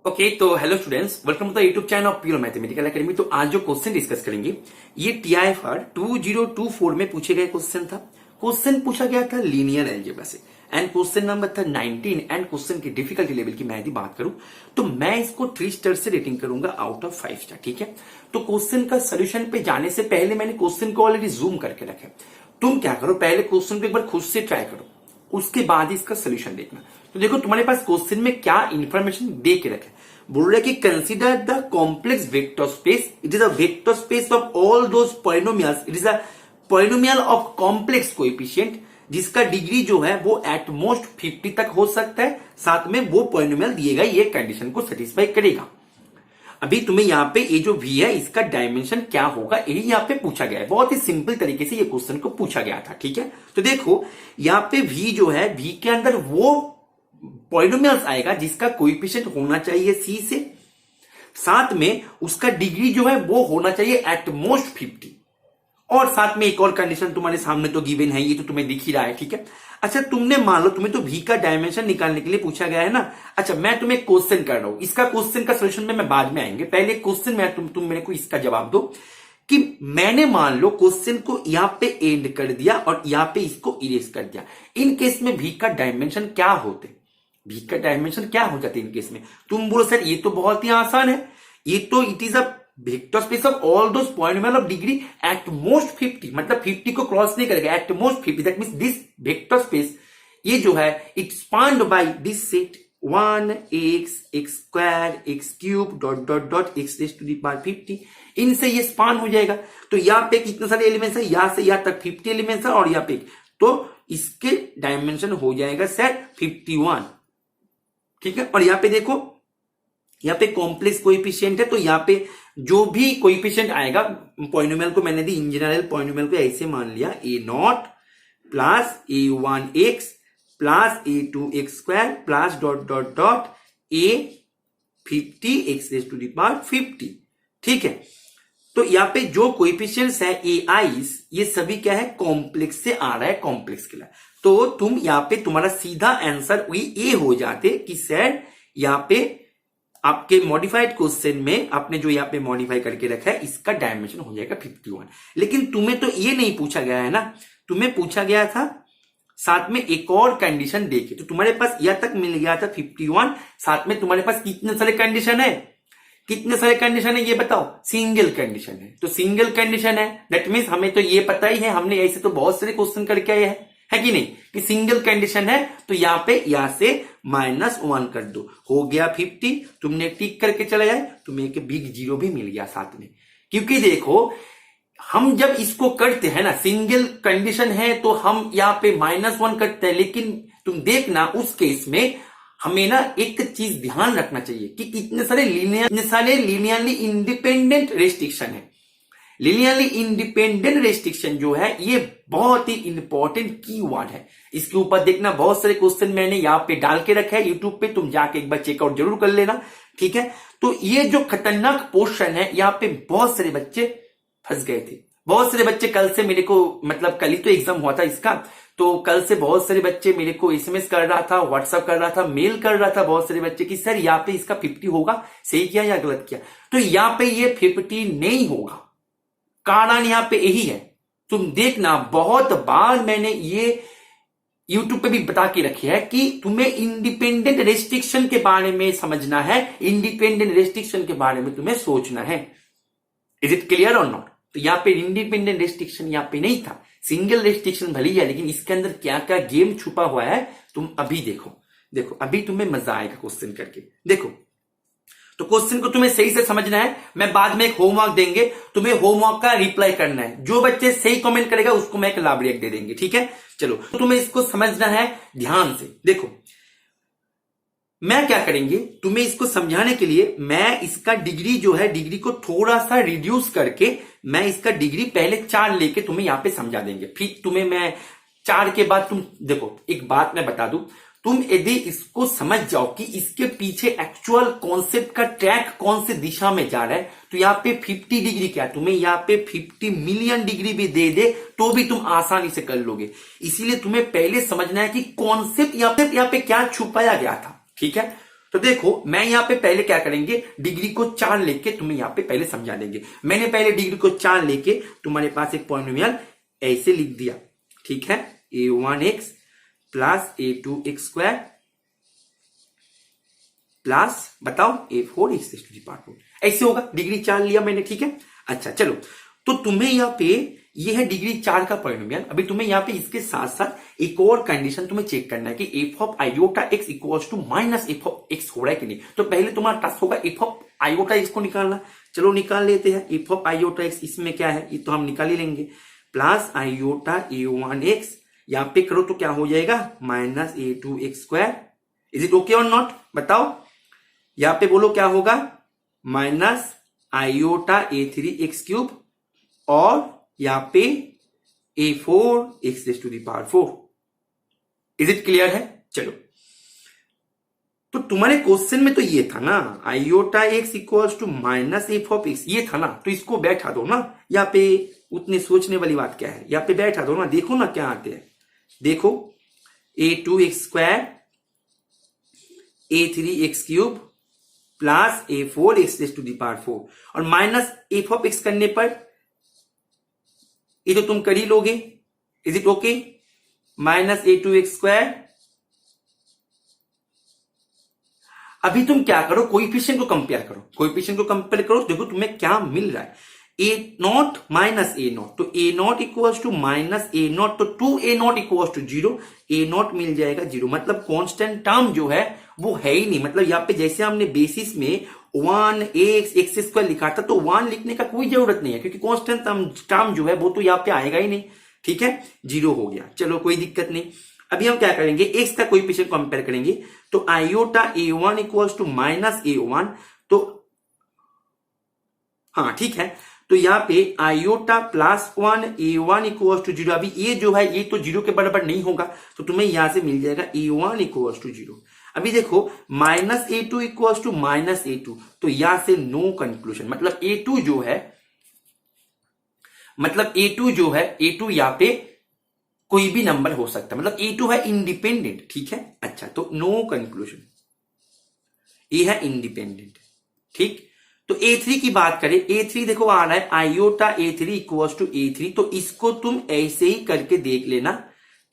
Okay तो hello students, welcome to the YouTube channel of pure mathematical academy. तो आज जो क्वेश्चन डिस्कस करेंगे ये टीआईएफआर 2024 में पूछे गए क्वेश्चन था। क्वेश्चन पूछा गया था लीनियर अलजेब्रा से एंड क्वेश्चन नंबर था 19 एंड क्वेश्चन की डिफिकल्टी लेवल की मैं यदि बात करूं तो मैं इसको 3 स्टार से रेटिंग करूंगा आउट ऑफ 5 स्टार। ठीक है, तो क्वेश्चन का सोल्यूशन पे जाने से पहले मैंने क्वेश्चन को ऑलरेडी जूम करके रखा है। तुम क्या करो, पहले क्वेश्चन को एक बार खुद से ट्राई करो, उसके बाद इसका सोल्यूशन देखना। तो देखो तुम्हारे पास क्वेश्चन में क्या इंफॉर्मेशन दे के रखे। बोल रहे कि consider the complex vector space, it is a vector space of all those polynomials, it is a polynomial of complex coefficient जिसका डिग्री जो है वो एट मोस्ट 50 तक हो सकता है, साथ में वो पॉलिनोमियल दिएगा, ये कंडीशन को सेटिस्फाई करेगा। अभी तुम्हें यहाँ पे ये जो v है इसका डायमेंशन क्या होगा यही यहाँ पे पूछा गया है। बहुत ही सिंपल तरीके से ये क्वेश्चन को पूछा गया था। ठीक है, तो देखो यहाँ पे v जो है v के अंदर वो पॉलिनोमियल्स आएगा जिसका कोएफिशिएंट होना चाहिए c से, साथ में उसका डिग्री जो है वो होना चाहिए एट मोस्ट 50, और साथ में एक और कंडीशन तुम्हारे सामने तो गिवन है, ये तो तुम्हें दिख ही रहा है। ठीक है, अच्छा तुमने मान लो तुम्हें तो v का डायमेंशन निकालने के लिए पूछा गया है ना। अच्छा मैं तुम्हें क्वेश्चन कर रहा हूं, इसका क्वेश्चन का सोल्यूशन में मैं बाद में आएंगे, पहले क्वेश्चन में तुम मेरे को इसका जवाब दो कि मैंने मान लो क्वेश्चन को यहां पे एंड कर दिया और यहां पे इसको इरेज कर दिया। इन केस में v का डायमेंशन क्या होते, v का डायमेंशन क्या हो जाते इन केस में। तुम बोलो सर ये तो बहुत ही आसान है, ये तो it is a vector space of all those polynomial of degree at most 50, मतलब 50 को क्रॉस नहीं करेगा, at most 50, that means this vector space ये जो है it spanned by this set 1x x square x cube dot dot dot x rays to the power 50, इनसे ये span हो जाएगा। तो यहाँ पे कितने सारे एलिमेंट्स है, यहां से यहां तक 50 एलिमेंट्स है, और यहाँ पे तो इसके डायमेंशन हो जाएगा सेट 51। ठीक है, और यहाँ पे देखो यहाँ पे कॉम्प्लेक्स कोएफिशिएंट है, तो यहाँ पे जो भी कोएफिशिएंट आएगा पॉलिनोमियल को मैंने दी इन जनरल पॉलिनोमियल को ऐसे मान लिया a0 plus a1x plus a2x square plus dot dot dot a50 x rays to the power 50। ठीक है, तो यहाँ पे जो कोएफिशिएंट्स है ai's ये सभी क्या है, कॉम्प्लेक्स से आ रहा है, कॉम्प्लेक्स के लिए। तो तुम यहाँ पे तुम्हारा सीधा आंसर वही ए हो जाते कि सर यहाँ पे आपके मॉडिफाइड क्वेश्चन में आपने जो यहाँ पे मॉडिफाई करके रखा है इसका डायमेंशन हो जाएगा 51। लेकिन तुम्हें तो ये नहीं पूछा गया है ना, तुम्हें पूछा गया था साथ में एक और कंडीशन देके, तो तुम्हारे पास यहां तक मिल गया था 51, साथ में तुम्हारे पास कितने सारे कंडीशन है, कितने सारे कंडीशन है ये बताओ, सिंगल कंडीशन है। तो सिंगल कंडीशन है दैट मीन्स हमें तो ये पता ही है, हमने ऐसे तो बहुत सारे क्वेश्चन करके आए हैं, है कि नहीं, कि सिंगल कंडीशन है। तो यहाँ पे यहां से -1 कर दो, हो गया 50, तुमने टिक करके चले जाए, तुम्हें एक बिग जीरो भी मिल गया साथ में। क्योंकि देखो हम जब इसको करते हैं ना, सिंगल कंडीशन है तो हम यहाँ पे -1 करते हैं, लेकिन तुम देखना उस केस में हमें ना एक चीज ध्यान रखना चाहिए कि कितने सारे लीनियरली इंडिपेंडेंट रेस्ट्रिक्शन है। लीनियरली इंडिपेंडेंट रेस्ट्रिक्शन जो है ये बहुत ही इंपॉर्टेंट कीवर्ड है। इसके ऊपर देखना बहुत सारे क्वेश्चन मैंने यहाँ पे डाल के रखा है यूट्यूब पे, तुम जाके एक बार चेकआउट जरूर कर लेना। ठीक है, तो ये जो खतरनाक पोर्शन है यहाँ पे बहुत सारे बच्चे फंस गए थे। बहुत सारे बच्चे कल से मेरे को, मतलब कल ही तो एग्जाम हुआ था इसका, तो कल से बहुत सारे बच्चे मेरे को एसएमएस कर रहा था, व्हाट्सएप कर रहा था, मेल कर रहा था बहुत सारे बच्चे कि सर यहाँ पे इसका 50 होगा, सही किया या गलत किया। तो यहाँ पे ये 50 नहीं होगा, कारण यहाँ पे यही है। तुम देखना बहुत बार मैंने ये यूट्यूब पे भी बता के रखी है कि तुम्हें इंडिपेंडेंट रेस्ट्रिक्शन के बारे में समझना है, इंडिपेंडेंट रेस्ट्रिक्शन के बारे में तुम्हें सोचना है। इज इट क्लियर और नॉट। तो यहाँ पे इंडिपेंडेंट रेस्ट्रिक्शन यहाँ पे नहीं था, सिंगल रेस्ट्रिक्शन भली है, लेकिन इसके अंदर क्या क्या गेम छुपा हुआ है तुम अभी देखो। देखो अभी तुम्हें मजा आएगा क्वेश्चन करके। देखो तो क्वेश्चन को तुम्हें सही से समझना है, मैं बाद में एक होमवर्क देंगे, तुम्हें होमवर्क का रिप्लाई करना है, जो बच्चे सही कमेंट करेगा उसको मैं एक लाभ दे देंगे। ठीक है, चलो तो तुम्हें इसको समझना है ध्यान से। देखो मैं क्या करेंगे, तुम्हें इसको समझाने के लिए मैं इसका डिग्री जो है, डिग्री को थोड़ा सा रिड्यूस करके मैं इसका डिग्री पहले 4 लेके तुम्हें यहां पे समझा देंगे, फिर तुम्हें मैं 4 के बाद तुम देखो एक बात मैं बता दूं, तुम यदि इसको समझ जाओ कि इसके पीछे एक्चुअल कॉन्सेप्ट का ट्रैक कौन से दिशा में जा रहा है, तो यहाँ पे 50 डिग्री क्या, तुम्हें यहाँ पे 50 मिलियन डिग्री भी दे दे तो भी तुम आसानी से कर लोगे। इसीलिए तुम्हें पहले समझना है कि कॉन्सेप्ट यहाँ पे क्या छुपाया गया था। ठीक है, तो देखो मैं यहाँ पे पहले क्या करेंगे, डिग्री को 4 लेके तुम्हें यहाँ पे पहले समझा देंगे। मैंने पहले डिग्री को 4 लेके तुम्हारे पास एक पॉलिनोमियल ऐसे लिख दिया, ठीक है, a1x प्लस a2x² प्लस बताओ a4x⁴ ऐसे होगा। डिग्री 4 लिया मैंने, ठीक है। अच्छा चलो, तो तुम्हें यहाँ पे ये है डिग्री 4 का पॉलिनोमियल। अभी तुम्हें यहाँ पे इसके साथ साथ एक और कंडीशन तुम्हें चेक करना है कि f of iota x equals to minus f of x हो रहा है कि नहीं। तो पहले तुम्हारा टास्क होगा एफ ऑफ आयोटा एक्स को निकालना। चलो निकाल लेते हैं। एफ ऑफ आयोटा एक्स इसमें क्या है, ये तो हम निकाल ही लेंगे। प्लस आयोटा a1x, यहाँ पे करो तो क्या हो जाएगा, minus a2x²। Is it okay और नॉट, बताओ। यहाँ पे बोलो क्या होगा, माइनस आयोटा a3x³ और यहाँ पे a4x⁴। इज इट क्लियर है। चलो, तो तुम्हारे क्वेश्चन में तो ये था ना, iota x equals to minus f of x, ये था ना। तो इसको बैठा दो ना, यहाँ पे उतने सोचने वाली बात क्या है, यहाँ पे बैठा दो ना। देखो ना क्या आते हैं, देखो a2x² a3x³ प्लस a4x⁴ और माइनस एफ ऑफ एक्स करने पर ये तो तुम कर ही लोगे। Is it okay, minus a2x²। अभी तुम क्या करो, कोएफिशिएंट को कंपेयर करो, कोएफिशिएंट को कंपेयर करो, देखो तुम्हें क्या मिल रहा है, a0 माइनस a0। तो a0 equals to minus a0, तो 2a0 इक्वल्स टू 0। a0 मिल जाएगा 0, मतलब कांस्टेंट टर्म जो है वो है ही नहीं। मतलब यहाँ पे जैसे हमने बेसिस में 1x² लिखा था, तो 1 लिखने का कोई जरूरत नहीं है, क्योंकि कांस्टेंट टर्म जो है वो तो यहाँ पे आएगा ही नहीं, ठीक है। 0 हो गया, चलो कोई दिक्कत नहीं। अभी हम क्या करेंगे, एक्स का कोएफिशिएंट कंपेयर करेंगे। तो iota a1 equals to minus a1, तो हाँ ठीक है। तो यहाँ पे iota plus 1 a1 equals to 0। अभी ये जो है ये तो 0 के बराबर नहीं होगा, तो तुम्हें यहां से मिल जाएगा a1 इक्वल्स टू 0। अभी देखो minus a2 equals to minus a2, तो यहां से नो कंक्लूजन। मतलब a2 जो है, a2 यहाँ पे कोई भी नंबर हो सकता है, मतलब a2 है इंडिपेंडेंट, ठीक है। अच्छा, तो नो कंक्लूजन, ये है इंडिपेंडेंट, ठीक। तो a3 की बात करें, a3 देखो आ रहा है iota a3 equals to a3, तो इसको तुम ऐसे ही करके देख लेना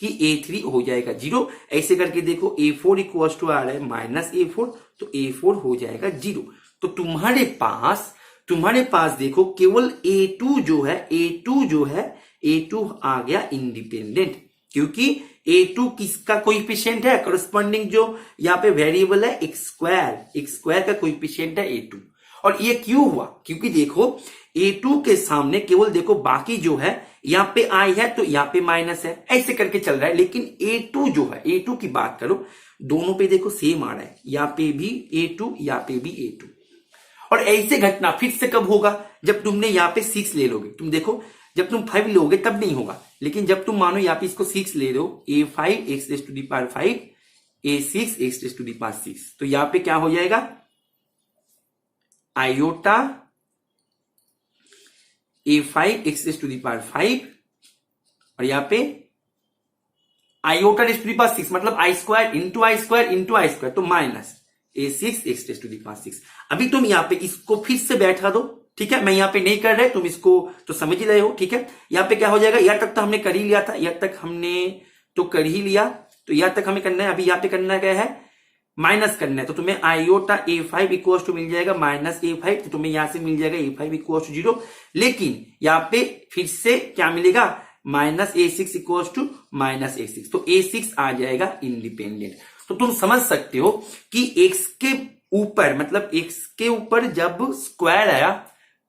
कि a3 हो जाएगा 0। ऐसे करके देखो a4 इक्वल्स टू आ रहा है माइनस a4, तो a4 हो जाएगा 0। तो तुम्हारे पास देखो केवल a2 आ गया इंडिपेंडेंट, क्योंकि a2 किसका कोएफिशिएंट है, करस्पॉन्डिंग जो यहाँ पे वेरिएबल है x² का कोएफिशिएंट है a2। और ये क्यों हुआ, क्योंकि देखो a2 के सामने केवल देखो बाकी जो है यहाँ पे i है, तो यहाँ पे माइनस है, ऐसे करके चल रहा है। लेकिन a2 जो है, a2 की बात करो, दोनों पे देखो सेम आ रहा है, यहाँ पे भी a2, यहाँ पे भी a2। और ऐसे घटना फिर से कब होगा, जब तुमने यहाँ पे 6 ले लोगे। तुम देखो जब तुम 5 लोगे तब नहीं होगा, लेकिन जब तुम मानो यहाँ पे इसको 6 ले लो, a5 x⁵, a6 x⁵, तो यहाँ पे क्या हो जाएगा, आयोटा a5 x⁵ और यहाँ पे आयोटा x⁵, मतलब i² तो माइनस a6 x⁵। अभी तुम यहाँ पे इसको फिर से बैठा दो, ठीक है। मैं यहाँ पे नहीं कर रहे, तुम इसको तो समझ ही रहे हो, ठीक है। यहाँ पे क्या हो जाएगा, यहाँ तक तो हमने कर ही लिया था, यहाँ तक हमने तो कर ही लिया, तो यहाँ तक हमें करना है। अभी यहाँ पे करना क्या है, माइनस करना है। तो तुम्हें आयोटा a5 इक्वल्स टू मिल जाएगा माइनस a5, तो तुम्हें यहां से मिल जाएगा a5 इक्वल्स टू 0। लेकिन यहाँ पे फिर से क्या मिलेगा, minus a6 equals to minus a6, तो a6 आ जाएगा इंडिपेंडेंट। तो तुम समझ सकते हो कि x के ऊपर, मतलब x के ऊपर जब स्क्वायर आया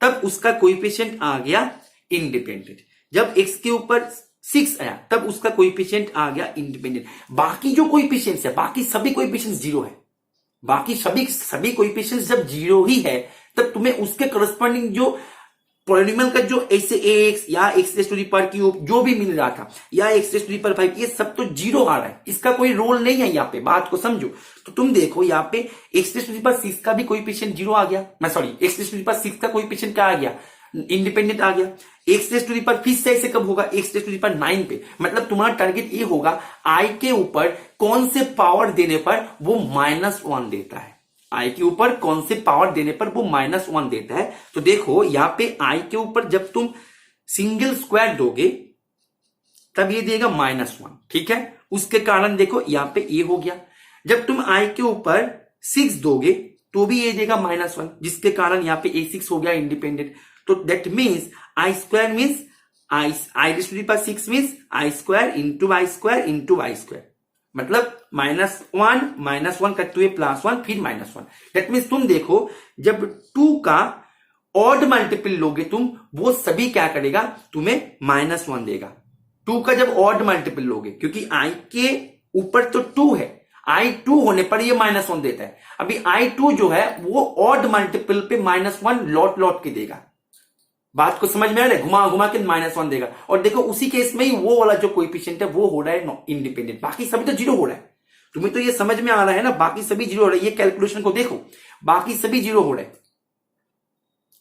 तब उसका कोएफिशिएंट आ गया इंडिपेंडेंट, जब x के ऊपर 6 आया तब उसका कोएफिशिएंट आ गया इंडिपेंडेंट। बाकी जो कोएफिशिएंट्स है, बाकी सभी कोएफिशिएंट्स 0 है। बाकी सभी कोएफिशिएंट्स जब 0 ही है, तब तुम्हें उसके करस्पॉन्डिंग जो पॉलिनोमियल का जो ऐसे ax या x⁵ जो भी मिल रहा था, या x⁵5, ये सब तो 0 आ रहा है, इसका कोई रोल नहीं है। यहाँ पे बात को समझो। तो तुम देखो यहाँ पे x⁵6 का भी कोएफिशिएंट 0 आ गया, मैं सॉरी x⁵6 का कोएफिशिएंट क्या आ गया, इंडिपेंडेंट आ गया। x⁵ फिर से ऐसे कब होगा, x⁵9 पे। मतलब तुम्हारा टारगेट ये होगा i के ऊपर कौन से पावर देने पर वो -1 देता है, आई के ऊपर कौन से पावर देने पर वो -1 देता है। तो देखो यहाँ पे आई के ऊपर जब तुम सिंगल स्क्वायर दोगे तब ये देगा -1, ठीक है। उसके कारण देखो यहाँ पे ये हो गया। जब तुम आई के ऊपर 6 दोगे तो भी ये देगा -1, जिसके कारण यहाँ पे A6 हो गया इंडिपेंडेंट। तो that means i square means i raise to the power 6 means i square into i square into y square, मतलब -1 करते हुए +1 फिर -1। दैट मीन्स तुम देखो जब 2 का ऑड मल्टीपल लोगे तुम, वो सभी क्या करेगा, तुम्हें -1 देगा। 2 का जब ऑड मल्टीपल लोगे, क्योंकि आई के ऊपर तो 2 है, आई 2 होने पर ये -1 देता है। अभी आई 2 जो है वो ऑड मल्टीपल पे -1 लौट लौट के देगा। बात को समझ में आ रहा है, घुमा घुमा के -1 देगा। और देखो उसी केस में ही वो वाला जो कोएफिशिएंट है वो हो रहा है इंडिपेंडेंट, बाकी सभी तो 0 हो रहा है। तुम्हें तो ये समझ में आ रहा है ना, बाकी सभी 0 हो रहा है। ये कैलकुलेशन को देखो, बाकी सभी 0 हो रहे हैं।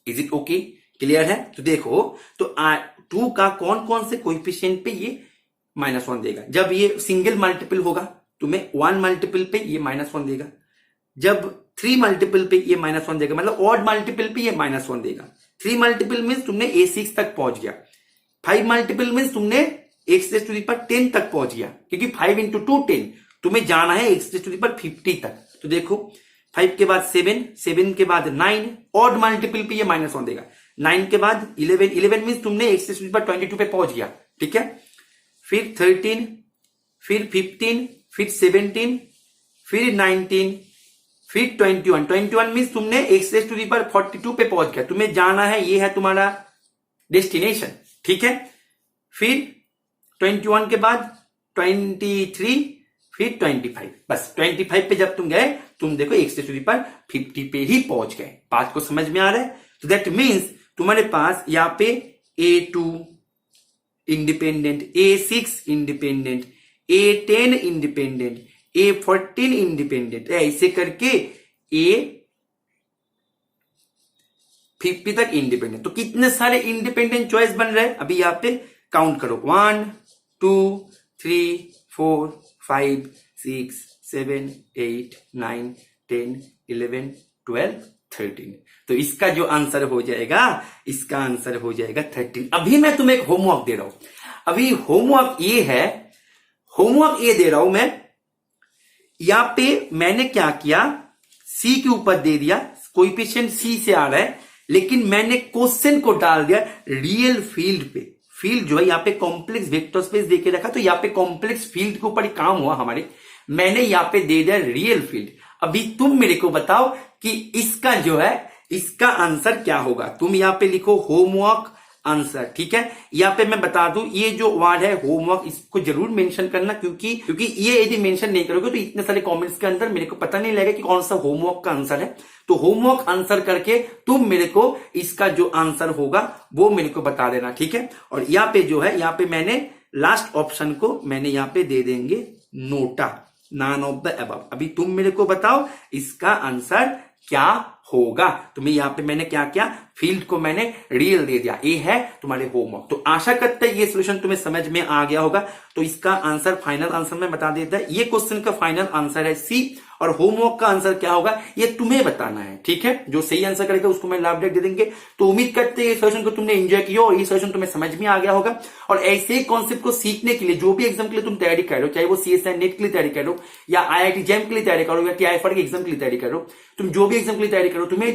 इज इट ओके, क्लियर है। तो देखो तो 2 का कौन कौन से कोएफिशिएंट पे ये -1 देगा। जब ये सिंगल मल्टीपल होगा तुम्हें 1 मल्टीपल पे ये -1 देगा, जब 3 मल्टीपल पे ये -1 देगा, मतलब ऑड मल्टीपल पे ये -1 देगा। 3 मल्टीपल मीन्स तुमने A6 तक पहुंच गया, 5 मल्टीपल मीन्स तुमने x⁻10 तक पहुंच गया, क्योंकि 5 इंटू 2 10, तुम्हें जाना है x⁻50 तक। तो देखो 5 के बाद 7, 7 के बाद 9, ऑड मल्टीपल पे ये -1 देगा। 9 के बाद 11, 11 मीन्स तुमने x⁻22 पे पहुंच गया, ठीक है। फिर 13, फिर 15, फिर 17, फिर 19, फिर 21, 21 मीन्स तुमने x⁻42 पे पहुंच गया। तुम्हें जाना है, ये है तुम्हारा डेस्टिनेशन, ठीक है। फिर 21 के बाद 23, फिर 25, बस 25 पे जब तुम गए, तुम देखो x⁻50 पे ही पहुंच गए। बात को समझ में आ रहा है। तो दैट मीन्स तुम्हारे पास यहाँ पे A2 independent, A6 independent, A10 independent, A14 independent, ऐसे करके A50 तक इंडिपेंडेंट। तो कितने सारे इंडिपेंडेंट चॉइस बन रहे हैं अभी यहाँ पे काउंट करो, 1 2 3 4 5 6 7 8 9 10 11 12 13। तो इसका जो आंसर हो जाएगा, इसका आंसर हो जाएगा 13। अभी मैं तुम्हें एक होमवर्क दे रहा हूं। अभी होमवर्क ये है, होमवर्क ये दे रहा हूं मैं। यहां पे मैंने क्या किया, सी के ऊपर दे दिया, कोएफिशिएंट सी से आ रहा है, लेकिन मैंने क्वेश्चन को डाल दिया रियल फील्ड पे। फील्ड जो है यहाँ पे कॉम्प्लेक्स वेक्टर स्पेस देके रखा, तो यहाँ पे कॉम्प्लेक्स फील्ड के ऊपर ही काम हुआ हमारे। मैंने यहाँ पे दे दिया रियल फील्ड। अभी तुम मेरे को बताओ कि इसका जो है, इसका आंसर क्या होगा। तुम यहाँ पे लिखो होमवर्क आंसर, ठीक है। यहाँ पे मैं बता दूं, ये जो वर्ड है होमवर्क, इसको जरूर मेंशन करना, क्योंकि ये यदि मेंशन नहीं करोगे तो इतने सारे कमेंट्स के अंदर मेरे को पता नहीं लगेगा कि कौन सा होमवर्क का आंसर है। तो होमवर्क आंसर करके तुम मेरे को इसका जो आंसर होगा वो मेरे को बता देना, ठीक है। और यहाँ पे जो है, यहाँ पे मैंने लास्ट ऑप्शन को मैंने यहाँ पे दे देंगे NOTA, none of the above. अभी तुम मेरे को बताओ इसका आंसर क्या होगा। तुम्हें यहाँ पे मैंने क्या किया, फील्ड को मैंने रियल दे दिया। ये है तुम्हारे होमवर्क। तो आशा करते हैं ये सॉल्यूशन तुम्हें समझ में आ गया होगा। तो इसका आंसर, फाइनल आंसर मैं बता देता है। ये क्वेश्चन का फाइनल आंसर है सी, और होमवर्क का आंसर क्या होगा ये तुम्हें बताना है, ठीक है। जो सही आंसर करेगा उसको मैं लाभ दे देंगे। तो उम्मीद करते हैं ये सॉल्यूशन को तुमने एंजॉय किया और ये सॉल्यूशन तुम्हें समझ में आ गया होगा। और ऐसे कॉन्सेप्ट को सीखने के लिए जो भी एग्जाम के लिए तुम तैयारी कर रहे हो, चाहे वो CSI नेट के लिए तैयारी करो, या IIT JAM के लिए तैयारी करो, या TIFR के एग्जाम के लिए तैयारी करो, तुम जो भी एग्जाम के लिए तैयारी करो, तुम्हें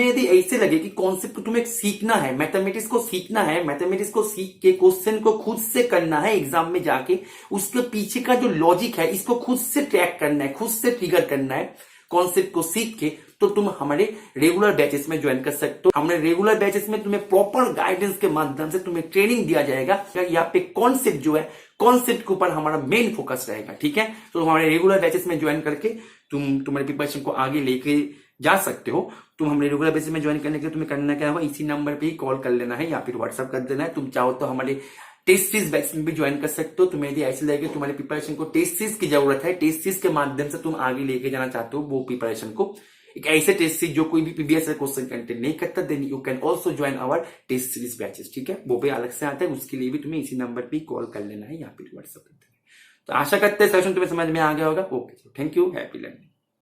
यदि ऐसे लगे कि कॉन्सेप्ट को तुम्हें सीखना है, मैथमेटिक्स को सीखना है, मैथमेटिक्स को सीख के क्वेश्चन को खुद से करना है एग्जाम में जाके, उसके पीछे का जो लॉजिक है इसको खुद से ट्रैक करना है, खुद से फिगर करना है कॉन्सेप्ट को सीख के, तो तुम हमारे रेगुलर बैचेस में ज्वाइन कर सकते हो। हमारे रेगुलर बैचेस में तुम्हें प्रॉपर गाइडेंस के माध्यम से तुम्हें ट्रेनिंग दिया जाएगा। यहाँ पे कॉन्सेप्ट जो है, कॉन्सेप्ट के ऊपर हमारा मेन फोकस रहेगा, ठीक है। तो हमारे रेगुलर बैचेस में ज्वाइन करके तुम तुम्हारे प्रिपरेशन को आगे लेके जा सकते हो। तुम हमारे रेगुलर बेसिस में ज्वाइन करने के लिए तुम्हें करना क्या होगा, इसी नंबर पे ही कॉल कर लेना है या फिर व्हाट्सअप कर देना है। तुम चाहो तो हमारे टेस्ट सीरीज बैच में भी ज्वाइन कर सकते हो। तुम्हें यदि ऐसे लगे तुम्हारे प्रिपरेशन को टेस्ट सीरीज की जरूरत है, टेस्ट सीरीज के माध्यम से तुम आगे लेके जाना चाहते हो वो प्रिपरेशन को, एक ऐसे टेस्ट सीरीज जो कोई भी पीबीएस क्वेश्चन कंटेंट नहीं करता, then you can also join our test series batches, ठीक है। वो भी अलग से आता है, उसके लिए भी तुम्हें इसी नंबर पे कॉल कर लेना है या फिर व्हाट्सअप कर देना है। तो आशा करते हैं सेशन तुम्हें समझ में आ गया होगा। Okay, thank you, happy learning.